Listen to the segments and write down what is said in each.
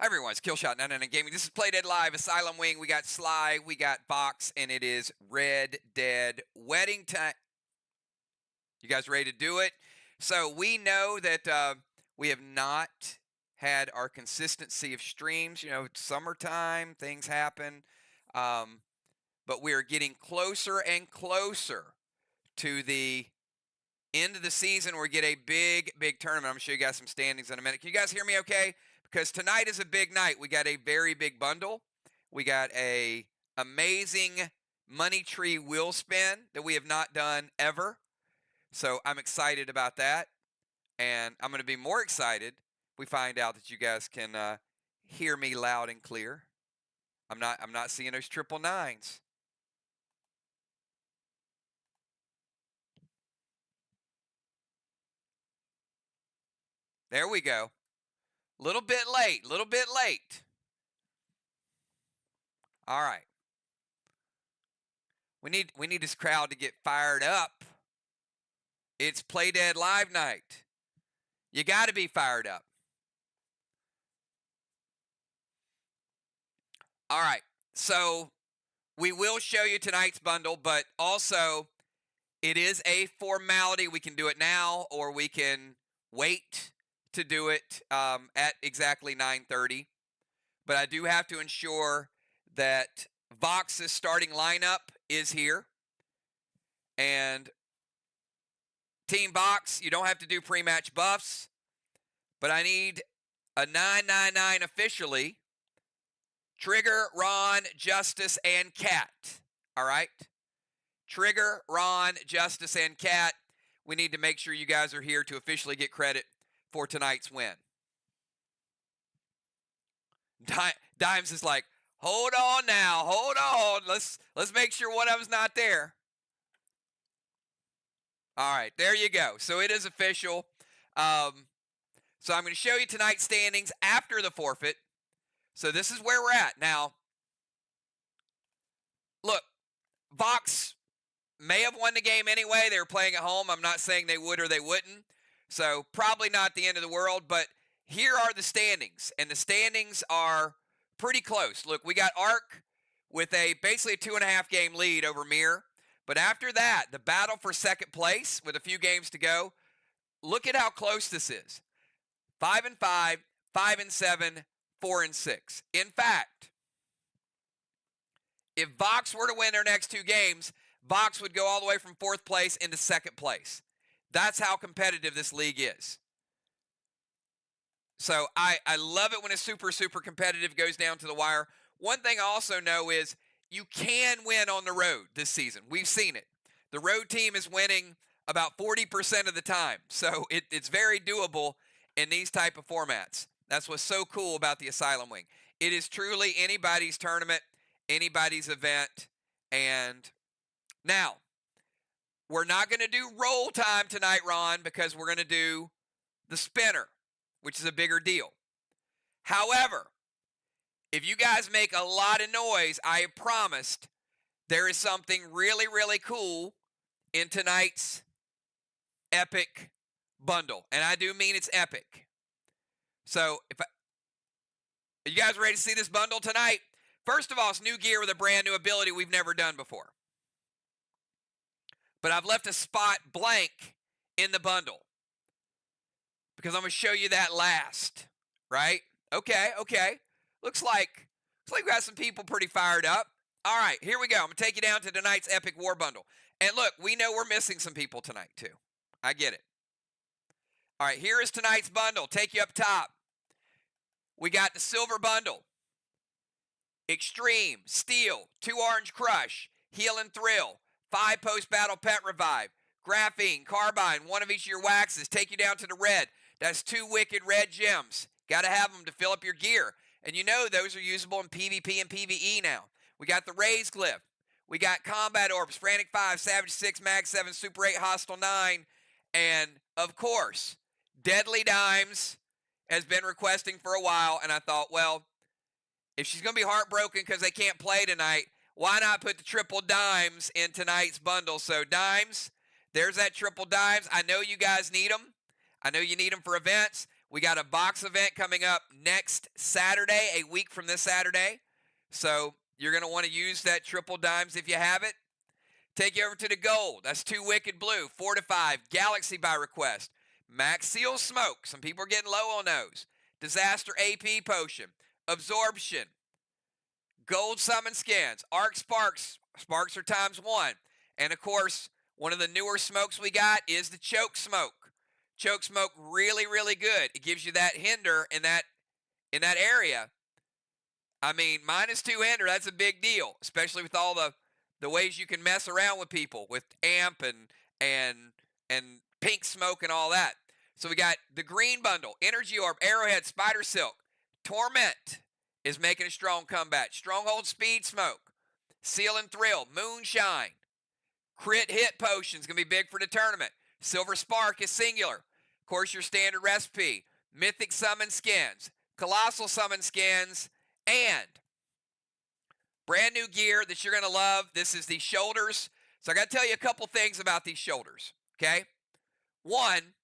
Hi everyone, it's Killshot 99 Gaming. This is Play Dead Live, Asylum Wing. We got SLY, we got VOX, and it is Red Dead Wedding time. You guys ready to do it? So we know that we have not had our consistency of streams. You know, it's summertime, things happen. But we are getting closer and closer to the end of the season where we get a big tournament. I'm going to show you guys some standings in a minute. Can you guys hear me okay? Because tonight is a big night. We got a very big bundle. We got a amazing money tree wheel spin that we have not done ever. So I'm excited about that. And I'm going to be more excited if we find out that you guys can hear me loud and clear. I'm not seeing those 999s. There we go. Little bit late. All right. We need this crowd to get fired up. It's Play Dead Live night. You got to be fired up. All right. So we will show you tonight's bundle, but also it is a formality. We can do it now or we can wait to do it at exactly 9:30. But I do have to ensure that VOX's starting lineup is here. And Team VOX, you don't have to do pre-match buffs, but I need a 999 officially. Trigger, Ron, Justice, and Cat. All right? Trigger, Ron, Justice, and Cat. We need to make sure you guys are here to officially get credit for tonight's win. Dimes is like, hold on now, hold on. Let's make sure one of them's not there. All right, there you go. So it is official. So I'm going to show you tonight's standings after the forfeit. So this is where we're at. Now, look, VOX may have won the game anyway. They were playing at home. I'm not saying they would or they wouldn't. So probably not the end of the world, but here are the standings. And the standings are pretty close. Look, we got Ark with basically a 2.5 game lead over Mir. But after that, the battle for second place with a few games to go, look at how close this is. 5-5, 5-7, 4-6. In fact, if VOX were to win their next 2 games, VOX would go all the way from 4th place into 2nd place. That's how competitive this league is. So I love it when it's super competitive, goes down to the wire. One thing I also know is you can win on the road this season. We've seen it. The road team is winning about 40% of the time. So it's very doable in these type of formats. That's what's so cool about the Asylum Wing. It is truly anybody's tournament, anybody's event. And now, we're not going to do roll time tonight, Ron, because we're going to do the spinner, which is a bigger deal. However, if you guys make a lot of noise, I have promised there is something really cool in tonight's epic bundle. And I do mean it's epic. So, are you guys ready to see this bundle tonight? First of all, it's new gear with a brand new ability we've never done before. But I've left a spot blank in the bundle because I'm going to show you that last, right? Okay. Looks like we got some people pretty fired up. All right, here we go. I'm going to take you down to tonight's Epic War Bundle. And look, we know we're missing some people tonight too. I get it. All right, here is tonight's bundle. Take you up top. We got the Silver Bundle. Extreme, Steel, 2 Orange Crush, Heal and Thrill, 5 post-battle pet revive, graphene, carbine, 1 of each of your waxes. Take you down to the red. That's 2 wicked red gems. Got to have them to fill up your gear. And you know those are usable in PvP and PvE now. We got the Raise Glyph. We got Combat Orbs, Frantic 5, Savage 6, Mag 7, Super 8, Hostile 9. And, of course, Deadly Dimes has been requesting for a while. And I thought, well, if she's going to be heartbroken because they can't play tonight, why not put the triple dimes in tonight's bundle? So dimes, there's that triple dimes. I know you guys need them. I know you need them for events. We got a box event coming up next Saturday, a week from this Saturday. So you're going to want to use that triple dimes if you have it. Take you over to the gold. That's 2 Wicked Blue, 4 to 5. Galaxy by request. Max Seal Smoke. Some people are getting low on those. Disaster AP Potion. Absorption. Gold Summon Skins. Arc Sparks. Sparks are ×1. And of course, one of the newer smokes we got is the Choke Smoke. Choke Smoke, really, really good. It gives you that hinder in that area. I mean, -2 hinder, that's a big deal, especially with all the ways you can mess around with people with amp and pink smoke and all that. So we got the green bundle, Energy Orb, Arrowhead, Spider Silk. Torment is making a strong comeback. Stronghold Speed Smoke, Seal and Thrill, Moonshine. Crit Hit Potion's going to be big for the tournament. Silver Spark is singular. Of course, your standard recipe. Mythic Summon Skins, Colossal Summon Skins, and brand new gear that you're going to love. This is the shoulders. So I got to tell you a couple things about these shoulders, okay? One,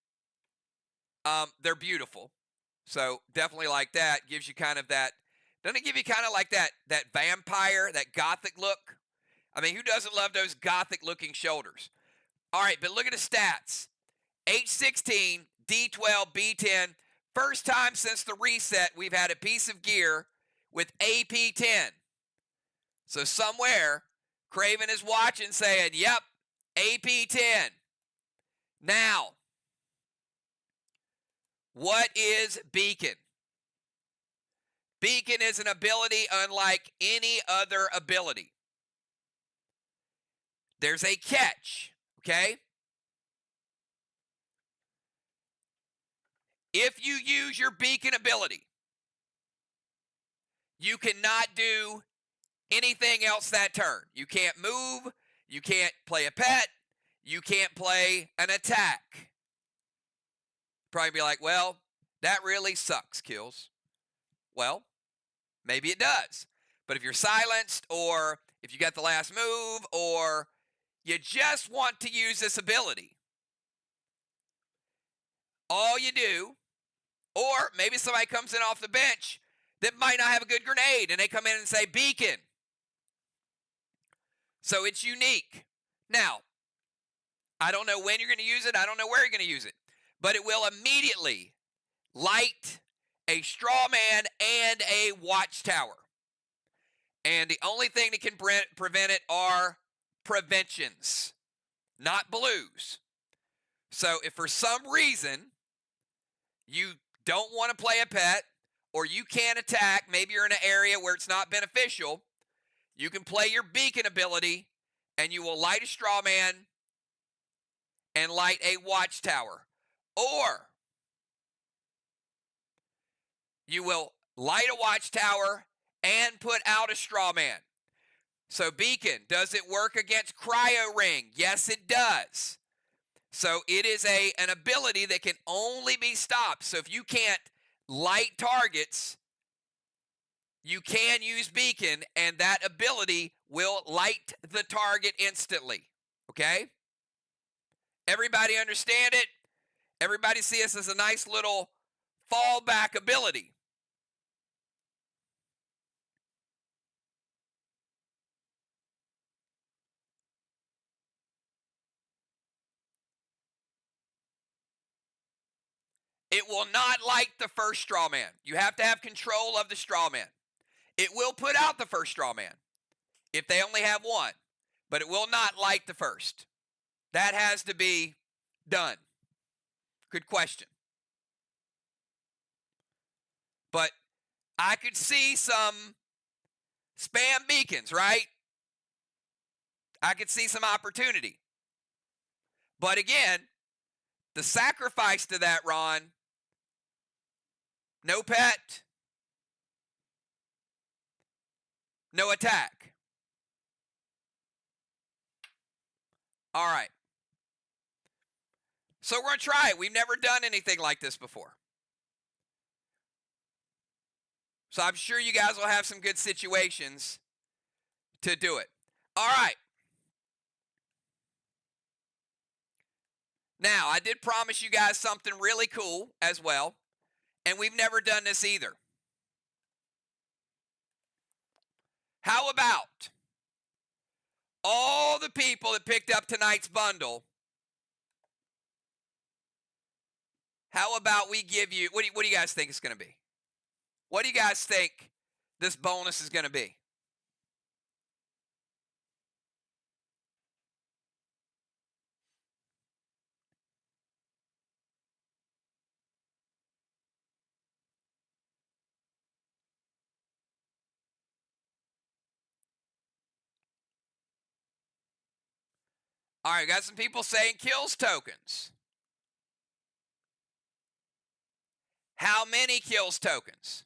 they're beautiful. So definitely like that. Gives you kind of that, doesn't it give you kind of like that vampire, that gothic look? I mean, who doesn't love those gothic looking shoulders? All right, but look at the stats. H16, D12, B10. First time since the reset we've had a piece of gear with AP10. So somewhere, Craven is watching saying, yep, AP10. Now, what is Beacon? Beacon is an ability unlike any other ability. There's a catch, okay? If you use your Beacon ability, you cannot do anything else that turn. You can't move, you can't play a pet, you can't play an attack. Probably be like, well, that really sucks, Kills. Well, maybe it does. But if you're silenced, or if you got the last move, or you just want to use this ability, all you do, or maybe somebody comes in off the bench that might not have a good grenade, and they come in and say, Beacon. So it's unique. Now, I don't know when you're going to use it. I don't know where you're going to use it. But it will immediately light a straw man and a watchtower. And the only thing that can prevent it are preventions, not blues. So if for some reason you don't want to play a pet, or you can't attack, maybe you're in an area where it's not beneficial, you can play your Beacon ability, and you will light a straw man and light a watchtower. Or you will light a watchtower and put out a straw man. So Beacon, does it work against Cryo Ring? Yes, it does. So it is an ability that can only be stopped. So if you can't light targets, you can use Beacon, and that ability will light the target instantly. Okay? Everybody understand it? Everybody see this as a nice little fallback ability. It will not light the first straw man. You have to have control of the straw man. It will put out the first straw man if they only have one, but it will not light the first. That has to be done. Good question. But I could see some spam beacons, right? I could see some opportunity. But again, the sacrifice to that, Ron, no pet, no attack. All right. So we're going to try it. We've never done anything like this before. So I'm sure you guys will have some good situations to do it. All right. Now, I did promise you guys something really cool as well. And we've never done this either. How about all the people that picked up tonight's bundle? How about we give you, what do you guys think it's going to be? What do you guys think this bonus is going to be? All right, got some people saying kills tokens. How many kills tokens?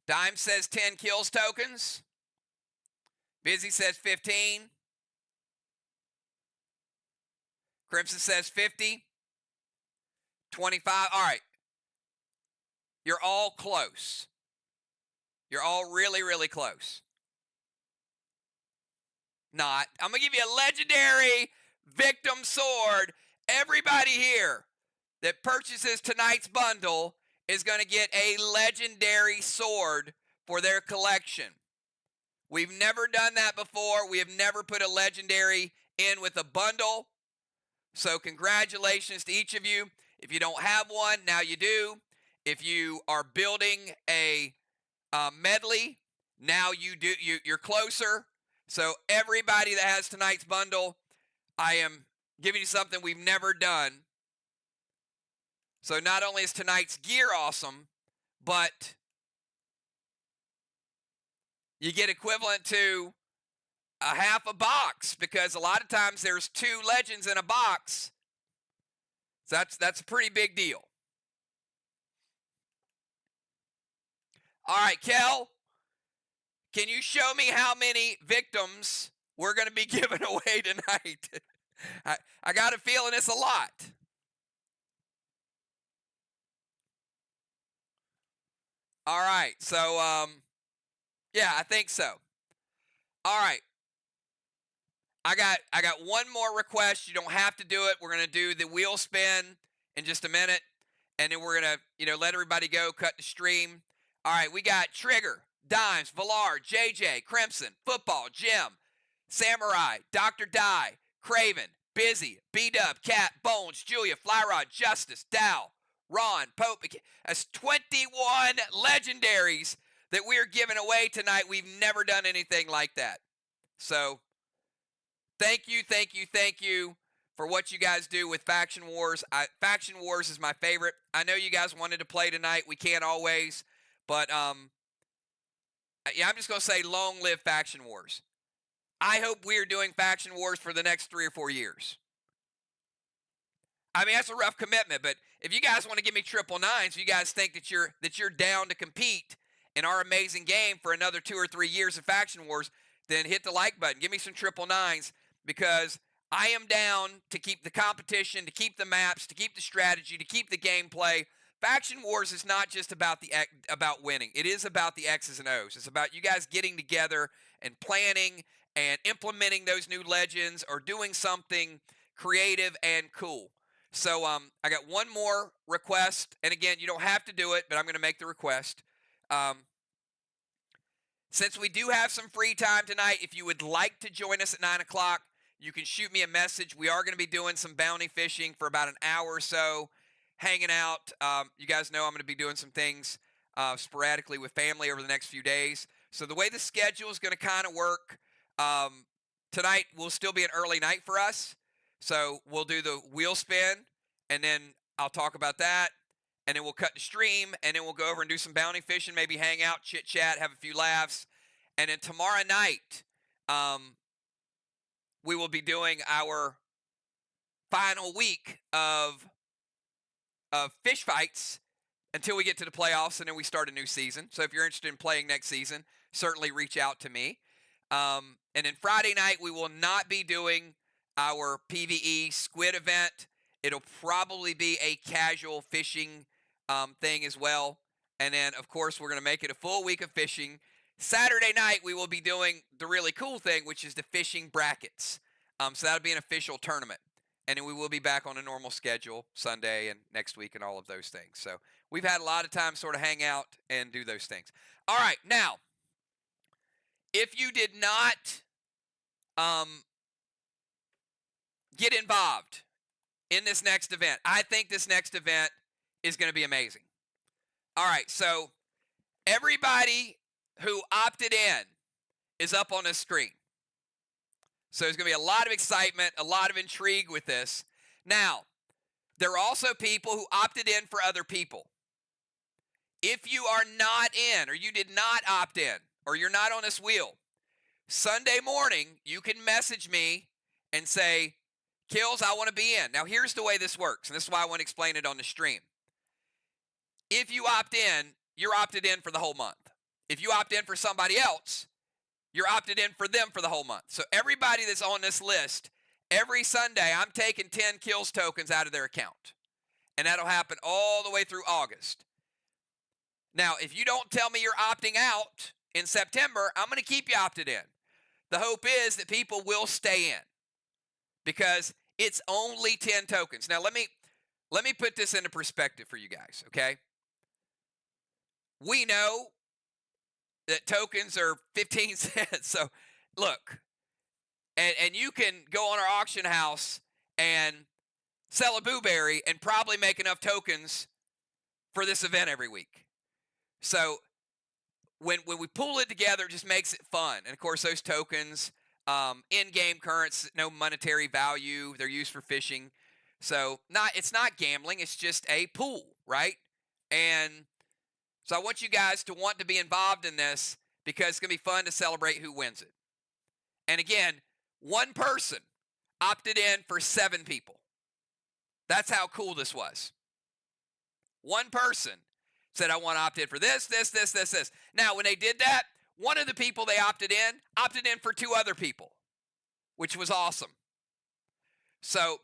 Dime says 10 kills tokens. Busy says 15. Crimson says 50. 25. All right. You're all close. You're all really, really close. Not. I'm going to give you a legendary victim sword. Everybody here that purchases tonight's bundle is going to get a legendary sword for their collection. We've never done that before. We have never put a legendary in with a bundle. So congratulations to each of you. If you don't have one, now you do. If you are building a medley, now you do. You're closer. So everybody that has tonight's bundle, I am giving you something we've never done. So not only is tonight's gear awesome, but you get equivalent to a half a box, because a lot of times there's 2 legends in a box. So that's a pretty big deal. All right, Kel, can you show me how many victims we're going to be giving away tonight? I got a feeling it's a lot. All right, so yeah, I think so. All right. I got one more request. You don't have to do it. We're going to do the wheel spin in just a minute, and then we're going to, let everybody go, cut the stream. All right, we got Trigger, Dimes, Valar, JJ, Crimson, Football, Jim, Samurai, Dr. Die, Craven, Busy, B-Dub, Cat, Bones, Julia, Flyrod, Justice, Dow, Ron, Pope. That's 21 legendaries that we're giving away tonight. We've never done anything like that. So thank you for what you guys do with Faction Wars. Faction Wars is my favorite. I know you guys wanted to play tonight. We can't always, but yeah, I'm just going to say long live Faction Wars. I hope we're doing Faction Wars for the next 3 or 4 years. I mean, that's a rough commitment, but if you guys want to give me 999s, you guys think that you're down to compete in our amazing game for another 2 or 3 years of Faction Wars, then hit the like button. Give me some 999s, because I am down to keep the competition, to keep the maps, to keep the strategy, to keep the gameplay. Faction Wars is not just about winning. It is about the X's and O's. It's about you guys getting together and planning and implementing those new legends or doing something creative and cool. So I got one more request, and again, you don't have to do it, but I'm going to make the request. Since we do have some free time tonight, if you would like to join us at 9 o'clock, you can shoot me a message. We are going to be doing some bounty fishing for about an hour or so, hanging out. You guys know I'm going to be doing some things sporadically with family over the next few days. So the way the schedule is going to kind of work, tonight will still be an early night for us. So we'll do the wheel spin, and then I'll talk about that, and then we'll cut the stream, and then we'll go over and do some bounty fishing, maybe hang out, chit-chat, have a few laughs. And then tomorrow night, we will be doing our final week of fish fights until we get to the playoffs, and then we start a new season. So if you're interested in playing next season, certainly reach out to me. And then Friday night, we will not be doing our PvE squid event. It'll probably be a casual fishing thing as well. And then, of course, we're going to make it a full week of fishing. Saturday night, we will be doing the really cool thing, which is the fishing brackets. So that'll be an official tournament. And then we will be back on a normal schedule Sunday and next week and all of those things. So we've had a lot of time sort of hang out and do those things. All right, now, if you did not get involved in this next event, I think this next event is going to be amazing. All right, so everybody who opted in is up on the screen. So there's going to be a lot of excitement, a lot of intrigue with this. Now, there are also people who opted in for other people. If you are not in, or you did not opt in, or you're not on this wheel, Sunday morning, you can message me and say, Kills, I want to be in. Now, here's the way this works, and this is why I want to explain it on the stream. If you opt in, you're opted in for the whole month. If you opt in for somebody else, you're opted in for them for the whole month. So everybody that's on this list, every Sunday, I'm taking 10 Kills tokens out of their account. And that'll happen all the way through August. Now, if you don't tell me you're opting out in September, I'm going to keep you opted in. The hope is that people will stay in because it's only 10 tokens. Now, let me put this into perspective for you guys, okay? We know that tokens are 15 cents. So, look, and you can go on our auction house and sell a blueberry and probably make enough tokens for this event every week. So when we pull it together, it just makes it fun. And, of course, those tokens, in-game currency, no monetary value. They're used for fishing. So it's not gambling. It's just a pool, right? And so I want you guys to want to be involved in this because it's going to be fun to celebrate who wins it. And, again, one person opted in for 7 people. That's how cool this was. One person said, I want to opt in for this. Now, when they did that, one of the people they opted in for 2 other people, which was awesome. So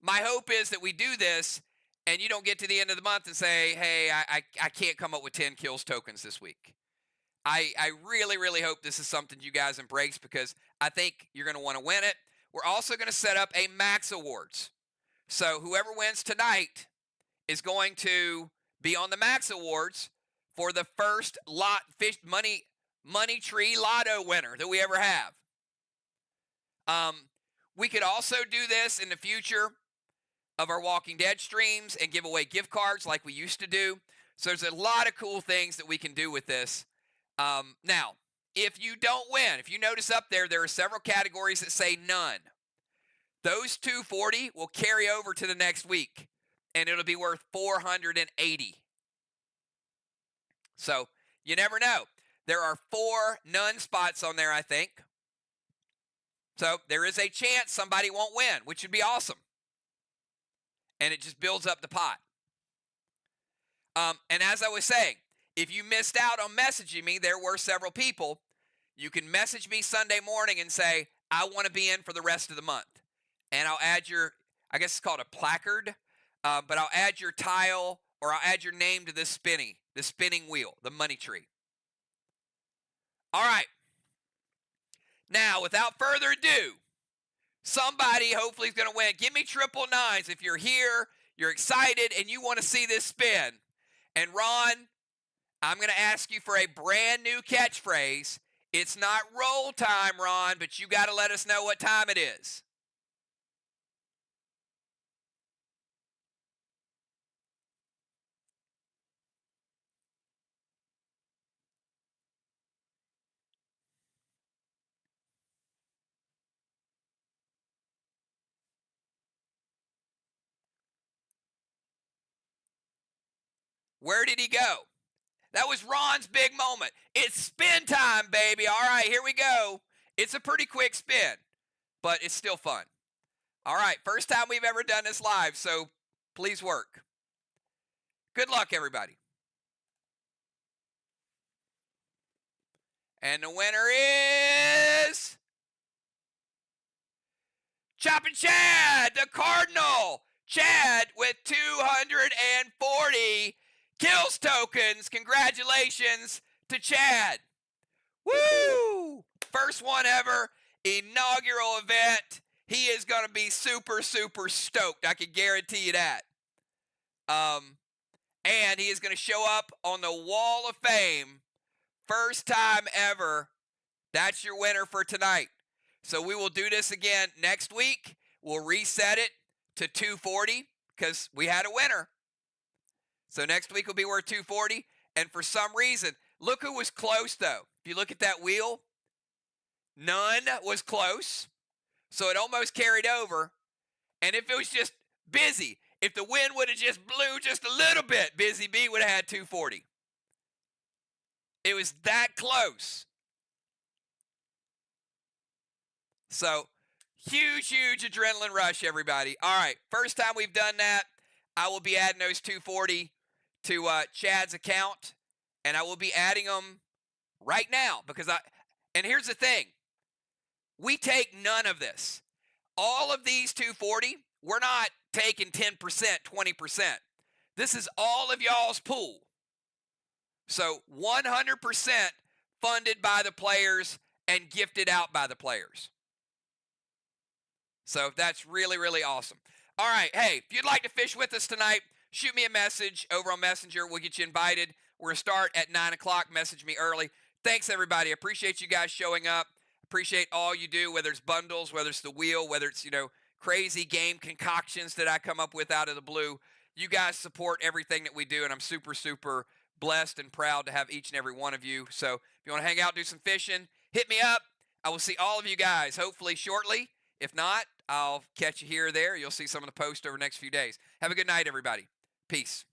my hope is that we do this and you don't get to the end of the month and say, hey, I can't come up with 10 Kills tokens this week. I really, really hope this is something you guys embrace because I think you're going to want to win it. We're also going to set up a Max Awards. So whoever wins tonight is going to be on the Max Awards for the first fish money tree lotto winner that we ever have. We could also do this in the future of our Walking Dead streams and give away gift cards like we used to do. So there's a lot of cool things that we can do with this. Now, if you don't win, if you notice up there are several categories that say none. Those 240 will carry over to the next week, and it'll be worth 480. So you never know. There are 4 none spots on there, I think. So there is a chance somebody won't win, which would be awesome. And it just builds up the pot. And as I was saying, if you missed out on messaging me, there were several people. You can message me Sunday morning and say, I want to be in for the rest of the month. And I'll add I guess it's called a placard, but I'll add your tile or I'll add your name to the spinning wheel, the money tree. All right. Now, without further ado, somebody hopefully is going to win. Give me 999s if you're here, you're excited, and you want to see this spin. And Ron, I'm going to ask you for a brand new catchphrase. It's not roll time, Ron, but you got to let us know what time it is. Where did he go? That was Ron's big moment. It's spin time, baby. All right, here we go. It's a pretty quick spin, but it's still fun. All right, first time we've ever done this live, so please work. Good luck, everybody. And the winner is Choppin' Chad, the Cardinal. Chad with 240 Kills tokens. Congratulations to Chad. First one ever, inaugural event. He is going to be super, super stoked. I can guarantee you that. And he is going to show up on the Wall of Fame. First time ever. That's your winner for tonight. So we will do this again next week. We'll reset it to 240 because we had a winner. So next week will be worth 240. And for some reason, look who was close though. If you look at that wheel, none was close. So it almost carried over. And if it was just Busy, if the wind would have just blew just a little bit, Busy B would have had 240. It was that close. So, huge adrenaline rush, everybody. All right, first time we've done that. I will be adding those 240 to Chad's account, and I will be adding them right now because and here's the thing. We take none of this. All of these 240, we're not taking 10%, 20%. This is all of y'all's pool. So 100% funded by the players and gifted out by the players. So that's really awesome. All right, hey, if you'd like to fish with us tonight, shoot me a message over on Messenger. We'll get you invited. We're going to start at 9 o'clock. Message me early. Thanks, everybody. I appreciate you guys showing up. Appreciate all you do, whether it's bundles, whether it's the wheel, whether it's, crazy game concoctions that I come up with out of the blue. You guys support everything that we do, and I'm super blessed and proud to have each and every one of you. So if you want to hang out, do some fishing, hit me up. I will see all of you guys hopefully shortly. If not, I'll catch you here or there. You'll see some of the posts over the next few days. Have a good night, everybody. Peace.